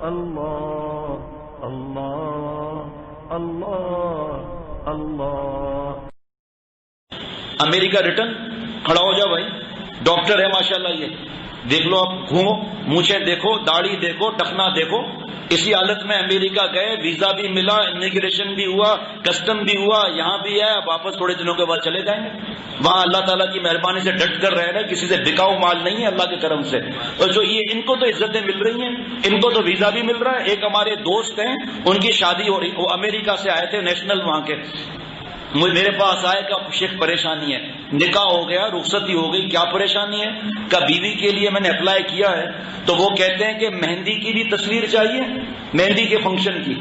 اللہ اللہ اللہ اللہ۔ امریکہ return کھڑا ہو جاؤ بھائی، ڈاکٹر ہے ماشاءاللہ، یہ دیکھ لو، آپ گھومو، مونچھیں دیکھو، داڑھی دیکھو، ٹخنا دیکھو۔ اسی حالت میں امریکہ گئے، ویزا بھی ملا، امیگریشن بھی ہوا، کسٹم بھی ہوا، یہاں بھی ہے، واپس تھوڑے دنوں کے بعد چلے جائیں گے۔ وہاں اللہ تعالیٰ کی مہربانی سے ڈٹ کر رہ رہے، کسی سے بکاؤ مال نہیں ہے اللہ کے کرم سے۔ اور جو یہ ان کو تو عزتیں مل رہی ہیں، ان کو تو ویزا بھی مل رہا ہے۔ ایک ہمارے دوست ہیں، ان کی شادی ہو رہی، وہ امریکہ سے آئے تھے، نیشنل وہاں کے، میرے پاس آئے کہ شیخ پریشانی ہے، نکاح ہو گیا، رخصتی ہو گئی، کیا پریشانی ہے؟ کہ بیوی کے لیے میں نے اپلائی کیا ہے، تو وہ کہتے ہیں کہ مہندی کی بھی تصویر چاہیے، مہندی کے فنکشن کی،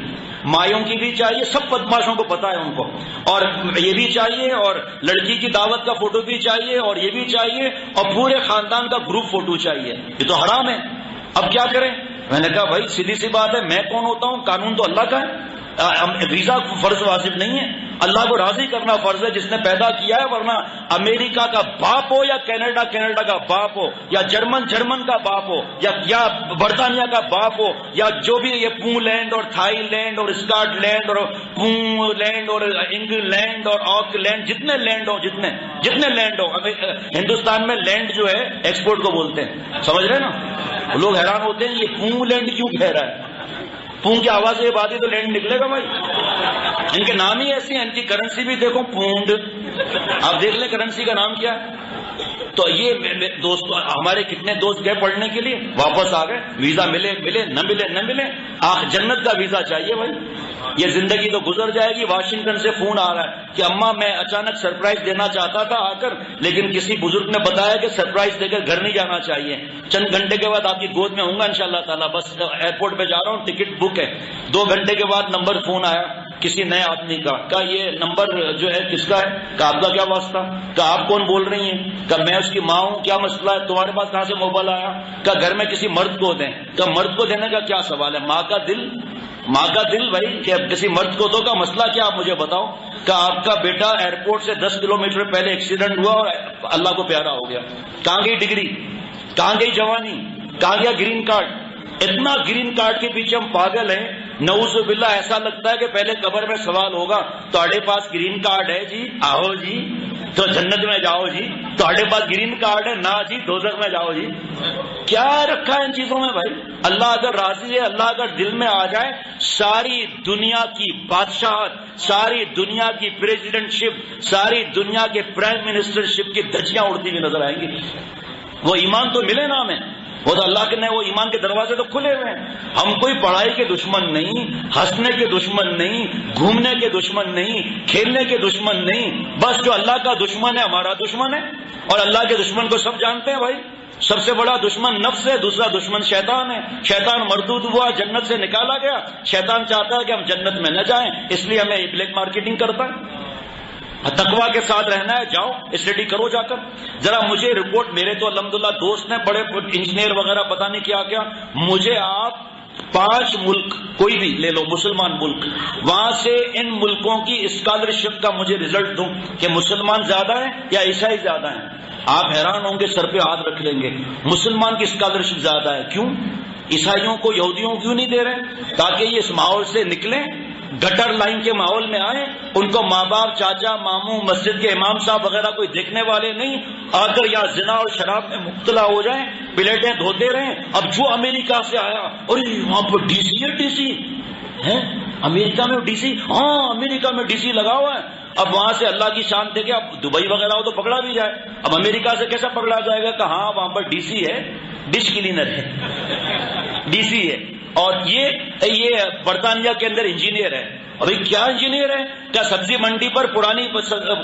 مایوں کی بھی چاہیے، سب بدماشوں کو پتا ہے ان کو، اور یہ بھی چاہیے، اور لڑکی کی دعوت کا فوٹو بھی چاہیے، اور یہ بھی چاہیے، اور پورے خاندان کا گروپ فوٹو چاہیے۔ یہ تو حرام ہے، اب کیا کریں؟ میں نے کہا بھائی سیدھی سی بات ہے، میں کون ہوتا ہوں؟ قانون تو اللہ کا ہے، ویزا فرض واجب نہیں ہے، اللہ کو راضی کرنا فرض ہے جس نے پیدا کیا ہے، ورنہ امریکہ کا باپ ہو یا کینیڈا کا باپ ہو، یا جرمن کا باپ ہو، یا برطانیہ کا باپ ہو، یا جو بھی یہ پولینڈ اور تھائی لینڈ اور اسکاٹ لینڈ اور پولینڈ اور انگلینڈ اور آکلینڈ، جتنے لینڈ ہو، جتنے لینڈ ہو، ہندوستان میں لینڈ جو ہے ایکسپورٹ کو بولتے ہیں، سمجھ رہے نا؟ لوگ حیران ہوتے ہیں یہ پولینڈ کیوں کہہ رہا ہے، پون کی آواز یہ بات ہے تو لینڈ نکلے گا بھائی، ان کے نام ہی ایسے ہیں، ان کی کرنسی بھی دیکھو پونڈ، آپ دیکھ لیں کرنسی کا نام کیا ہے۔ تو یہ دوست ہمارے کتنے دوست گئے پڑھنے کے لیے، واپس آ گئے، ویزا ملے نہ ملے، جنت کا ویزا چاہیے بھائی، یہ زندگی تو گزر جائے گی۔ واشنگٹن سے فون آ رہا ہے کہ اماں میں اچانک سرپرائز دینا چاہتا تھا آ کر، لیکن کسی بزرگ نے بتایا کہ سرپرائز دے کر گھر نہیں جانا چاہیے، چند گھنٹے کے بعد آپ کی گود میں ہوں گا انشاءاللہ تعالیٰ، بس ایئرپورٹ پہ جا رہا ہوں، ٹکٹ بک ہے۔ 2 گھنٹے کے بعد نمبر فون آیا کسی نئے آدمی کا، کہا یہ نمبر جو ہے کس کا ہے؟ کہا آپ کا کیا واسطہ؟ کہا آپ کون بول رہی ہیں؟ کہا میں اس کی ماں ہوں، کیا مسئلہ ہے؟ تمہارے پاس کہاں سے موبائل آیا؟ کہا گھر میں کسی مرد کو دیں۔ کہا مرد کو دینے کا کیا سوال ہے؟ ماں کا دل بھائی، کہ کسی مرد کو دو، کا مسئلہ کیا آپ مجھے بتاؤ۔ کہا آپ کا بیٹا ایئرپورٹ سے 10 کلومیٹر پہلے ایکسیڈنٹ ہوا اور اللہ کو پیارا ہو گیا۔ کہاں گئی ڈگری؟ کہاں گئی جوانی؟ کہاں گیا گرین کارڈ؟ اتنا گرین کارڈ کے پیچھے ہم پاگل ہیں، نعوذ باللہ، ایسا لگتا ہے کہ پہلے قبر میں سوال ہوگا، تمہارے پاس گرین کارڈ ہے جی؟ آؤ جی تو جنت میں جاؤ جی، تمہارے پاس گرین کارڈ ہے؟ نہ جی دوزخ میں جاؤ جی۔ کیا رکھا ہے ان چیزوں میں بھائی؟ اللہ اگر راضی ہے، اللہ اگر دل میں آ جائے، ساری دنیا کی بادشاہت، ساری دنیا کی پریزیڈنٹ شپ، ساری دنیا کے پرائم منسٹر شپ کی دھجیاں اڑتی ہوئی نظر آئیں گی۔ وہ ایمان تو ملے نا ہمیں، وہ تو اللہ کے نے وہ ایمان کے دروازے تو کھلے ہوئے ہیں۔ ہم کوئی پڑھائی کے دشمن نہیں، ہنسنے کے دشمن نہیں، گھومنے کے دشمن نہیں، کھیلنے کے دشمن نہیں، بس جو اللہ کا دشمن ہے ہمارا دشمن ہے، اور اللہ کے دشمن کو سب جانتے ہیں بھائی۔ سب سے بڑا دشمن نفس ہے، دوسرا دشمن شیطان ہے۔ شیطان مردود ہوا، جنت سے نکالا گیا، شیطان چاہتا ہے کہ ہم جنت میں نہ جائیں، اس لیے ہمیں بلیک مارکیٹنگ کرتا ہے۔ تقویٰ کے ساتھ رہنا ہے، جاؤ اسٹڈی کرو جا کر۔ ذرا مجھے رپورٹ، میرے تو الحمدللہ دوست نے بڑے انجینئر وغیرہ پتہ نہیں کیا کیا، مجھے آپ 5 ملک کوئی بھی لے لو مسلمان ملک، وہاں سے ان ملکوں کی اسکالرشپ کا مجھے رزلٹ دوں کہ مسلمان زیادہ ہیں یا عیسائی زیادہ ہیں۔ آپ حیران ہوں گے، سر پہ ہاتھ رکھ لیں گے، مسلمان کی اسکالرشپ زیادہ ہے۔ کیوں؟ عیسائیوں کو، یہودیوں کیوں نہیں دے رہے؟ تاکہ یہ اس ماحول سے نکلیں، گٹر لائن کے ماحول میں آئے، ان کو ماں باپ، چاچا، ماموں، مسجد کے امام صاحب وغیرہ کوئی دیکھنے والے نہیں، آ کر یہاں زنا اور شراب میں مبتلا ہو جائیں، پلیٹیں دھوتے رہیں۔ اب جو امریکہ سے آیا، اور وہاں پر ڈی سی ہے، ڈی سی ہے امریکہ میں، ڈی سی، ہاں امریکہ میں ڈی سی لگا ہوا ہے۔ اب وہاں سے اللہ کی شان دیکھے، اب دبئی وغیرہ ہو تو پکڑا بھی جائے، اب امریکہ سے کیسا پکڑا جائے گا کہ ہاں وہاں پر ڈی سی ہے، ڈش کلینر ہے، ڈی سی ہے، اور یہ برطانیہ کے اندر انجینئر ہے۔ ابھی کیا انجینئر ہے؟ کیا سبزی منڈی پر پرانی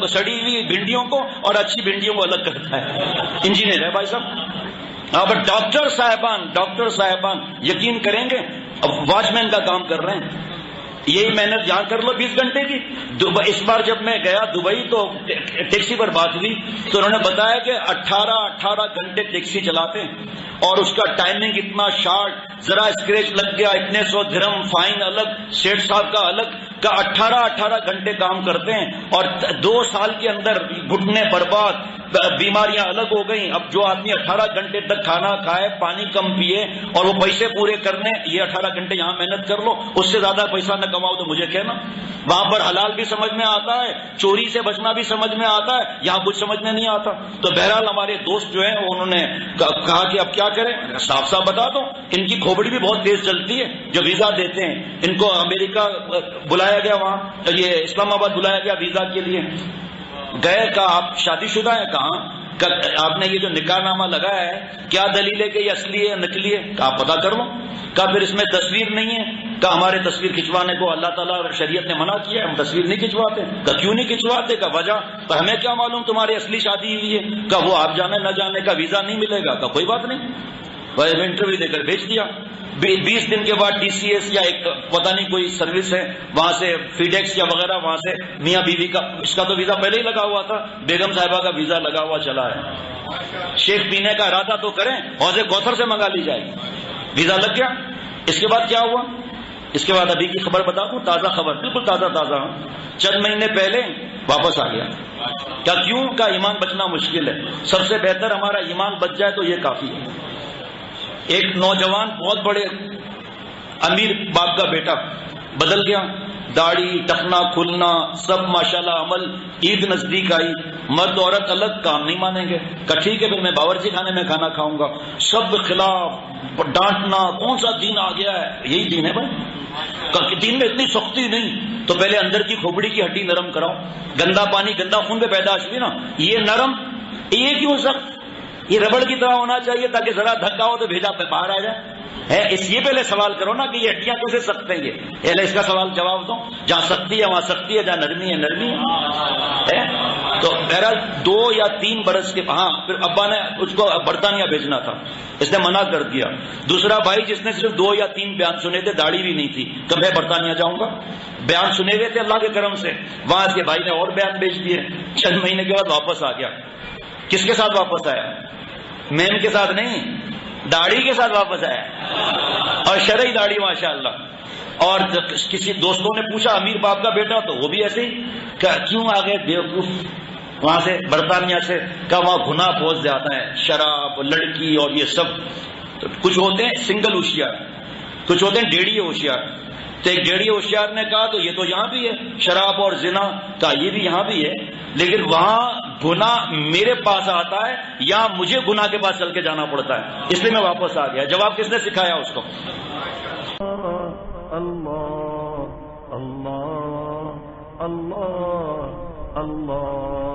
سڑی ہوئی بھنڈیوں کو اور اچھی بھنڈیوں کو الگ کرتا ہے، انجینئر ہے بھائی صاحب۔ اب ڈاکٹر صاحبان یقین کریں گے، اب واچ مین کا کام کر رہے ہیں، یہی محنت یہاں کر لو 20 گھنٹے کی۔ اس بار جب میں گیا دبئی تو ٹیکسی پر بات ہوئی تو انہوں نے بتایا کہ 18 گھنٹے ٹیکسی چلاتے ہیں، اور اس کا ٹائمنگ اتنا شارٹ، ذرا اسکریچ لگ گیا اتنے 100 درہم فائن الگ، سیٹ صاحب کا الگ، کہ 18 گھنٹے کام کرتے ہیں اور 2 سال کے اندر گھٹنے برباد، بیماریاں الگ ہو گئیں. اب جو آدمی 18 گھنٹے تک کھانا کھائے، پانی کم پیے اور وہ پیسے پورے کرنے، یہ 18 گھنٹے یہاں محنت کر لو، اس سے زیادہ پیسہ نہ کماؤ تو مجھے کہنا. وہاں پر حلال بھی سمجھ میں آتا ہے، چوری سے بچنا بھی سمجھ میں آتا ہے، یہاں کچھ سمجھ میں نہیں آتا. تو بہرحال ہمارے دوست جو ہیں انہوں نے کہا کہ اب کیا کریں، صاف صاف بتا دو. ان کی کھوپڑی بھی بہت تیز چلتی ہے. جو ویزا دیتے ہیں ان کو امریکہ بلایا گیا، وہاں یہ اسلام آباد بلایا گیا ویزا کے لیے. گئے، کہا آپ شادی شدہ ہیں؟ کہاں. آپ نے یہ جو نکاح نامہ لگایا ہے کیا دلیل ہے کہ یہ اصلی ہے نکلی ہے؟ کہا پتہ کر لو. کہا پھر اس میں تصویر نہیں ہے؟ کہا ہمارے تصویر کھنچوانے کو اللہ تعالیٰ شریعت نے منع کیا ہے، ہم تصویر نہیں کھنچواتے. کہا کیوں نہیں کھنچواتے؟ کہا وجہ. کہا ہمیں کیا معلوم تمہاری اصلی شادی ہوئی ہے. کہا وہ آپ جانے نہ جانے کا، ویزا نہیں ملے گا. کہا کوئی بات نہیں. وہ انٹرویو دے کر بھیج دیا. 20 دن کے بعد TCS یا ایک پتہ نہیں کوئی سروس ہے وہاں سے فیڈیکس یا وغیرہ، وہاں سے میاں بیوی کا، اس کا تو ویزا پہلے ہی لگا ہوا تھا، بیگم صاحبہ کا ویزا لگا ہوا چلا ہے. شیخ پینے کا ارادہ تو کریں، حوض کوثر سے منگا لی جائے گی. ویزا لگ گیا. اس کے بعد کیا ہوا؟ اس کے بعد ابھی کی خبر بتا دوں، تازہ خبر، بالکل تازہ. چند مہینے پہلے واپس آ گیا. کیا کیوں؟ کا ایمان بچنا مشکل ہے. سب سے بہتر ہمارا ایمان بچ جائے تو یہ کافی ہے. ایک نوجوان بہت بڑے امیر باپ کا بیٹا بدل گیا، داڑھی ٹخنا کھلنا سب ماشاءاللہ عمل. عید نزدیک آئی، مرد عورت الگ، کام نہیں مانیں گے. کہ ٹھیک ہے پھر میں باورچی خانے میں کھانا کھاؤں گا. سب خلاف، ڈانٹنا، کون سا دین آ گیا ہے؟ یہی دین ہے بھائی. کہ دین میں اتنی سختی نہیں. تو پہلے اندر کی کھوپڑی کی ہڈی نرم کراؤ. گندا پانی گندا خون پہ پیدائش ہوئی نا، یہ نرم، یہ کیوں سخت؟ یہ ربڑ کی طرح ہونا چاہیے تاکہ ذرا دھکا ہو تو بھیجا پہ باہر آ جائے. اس یہ پہلے سوال کرو نا کہ یہ ہڈیاں کیسے سخت ہیں. یہ پہلے اس کا سوال جواب دو. جہاں سختی ہے وہاں سختی ہے، جہاں نرمی ہے نرمی ہے. تو بہرحال 2 یا 3 برس کے، ہاں پھر ابا نے اس کو برطانیہ بھیجنا تھا، اس نے منع کر دیا. دوسرا بھائی جس نے صرف 2 یا 3 بیان سنے تھے، داڑھی بھی نہیں تھی، کہ میں برطانیہ جاؤں گا. بیان سنے ہوئے تھے اللہ کے کرم سے، وہاں اس کے بھائی نے اور بیان بھیج دیے. چند مہینے کے بعد واپس آ گیا. کس کے ساتھ واپس آیا؟ میم کے ساتھ نہیں، داڑھی کے ساتھ واپس آیا، اور شرعی داڑھی ماشاءاللہ. اور کسی دوستوں نے پوچھا امیر باپ کا بیٹا، تو وہ بھی ایسے ہی کہ کیوں آ گئے بیوقوف وہاں سے برطانیہ سے. کہ وہاں گناہ بہت زیادہ ہے، شراب، لڑکی اور یہ سب. تو کچھ ہوتے ہیں سنگل ہوشیار، کچھ ہوتے ہیں ڈیڑھی ہوشیار. تو ایک ڈیڑھی ہوشیار نے کہا تو یہ تو یہاں بھی ہے شراب اور زنا. کہا یہ بھی یہاں بھی ہے، لیکن وہاں گناہ میرے پاس آتا ہے، یہاں مجھے گناہ کے پاس چل کے جانا پڑتا ہے، اس لیے میں واپس آ گیا. جواب کس نے سکھایا اس کو؟ اللہ اللہ اللہ اللہ